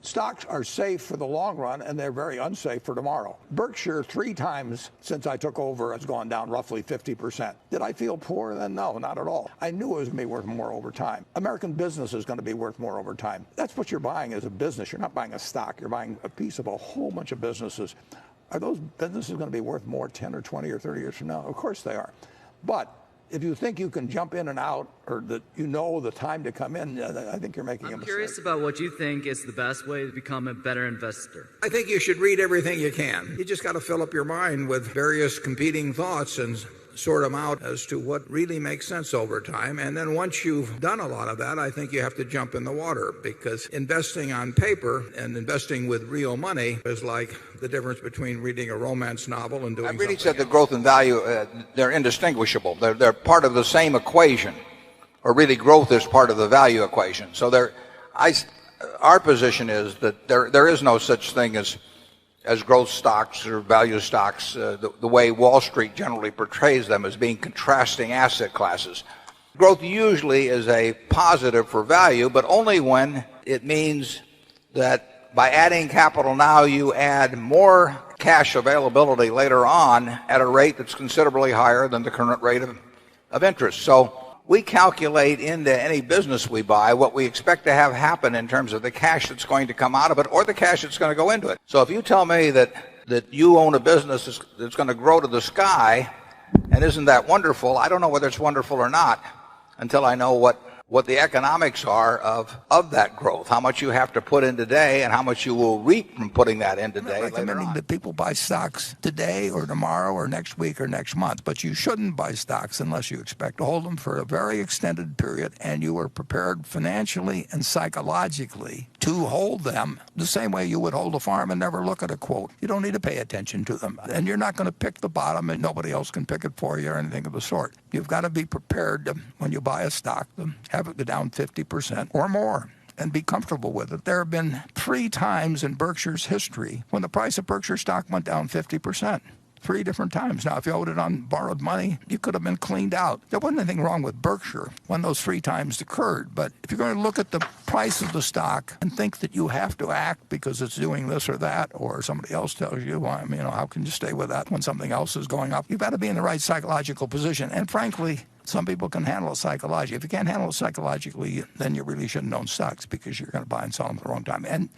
Stocks are safe for the long run, and they're very unsafe for tomorrow. Berkshire, 3 times since I took over, has gone down roughly 50%. Did I feel poor then? No, not at all. I knew it was going to be worth more over time. American business is going to be worth more over time. That's what you're buying as a business. You're not buying a stock. You're buying a piece of a whole bunch of businesses. Are those businesses going to be worth more 10 or 20 or 30 years from now? Of course they are. But if you think you can jump in and out, or that you know the time to come in, I think you're making a mistake. I'm curious about what you think is the best way to become a better investor. I think you should read everything you can. You just got to fill up your mind with various competing thoughts and sort them out as to what really makes sense over time. And then once you've done a lot of that, I think you have to jump in the water, because investing on paper and investing with real money is like the difference between reading a romance novel and doing something. I really said that growth and value, they're indistinguishable. They're part of the same equation, or really growth is part of the value equation. So our position is that there is no such thing as growth stocks or value stocks, the way Wall Street generally portrays them as being contrasting asset classes. Growth usually is a positive for value, but only when it means that by adding capital now, you add more cash availability later on at a rate that's considerably higher than the current rate of interest. So we calculate into any business we buy what we expect to have happen in terms of the cash that's going to come out of it, or the cash that's going to go into it. So if you tell me that you own a business that's going to grow to the sky, and isn't that wonderful, I don't know whether it's wonderful or not until I know what the economics are of that growth, how much you have to put in today and how much you will reap from putting that in today. I'm not recommending that people buy stocks today or tomorrow or next week or next month, but you shouldn't buy stocks unless you expect to hold them for a very extended period and you are prepared financially and psychologically to hold them the same way you would hold a farm and never look at a quote. You don't need to pay attention to them, and you're not going to pick the bottom and nobody else can pick it for you or anything of the sort. You've got to be prepared to, when you buy a stock, to have it go down 50% or more and be comfortable with it. There have been 3 times in Berkshire's history when the price of Berkshire stock went down 50%. 3 different times. Now, if you owed it on borrowed money, you could have been cleaned out. There wasn't anything wrong with Berkshire when those 3 times occurred. But if you're going to look at the price of the stock and think that you have to act because it's doing this or that, or somebody else tells you, well, how can you stay with that when something else is going up? You've got to be in the right psychological position. And frankly, some people can handle it psychologically. If you can't handle it psychologically, then you really shouldn't own stocks, because you're going to buy and sell them at the wrong time. And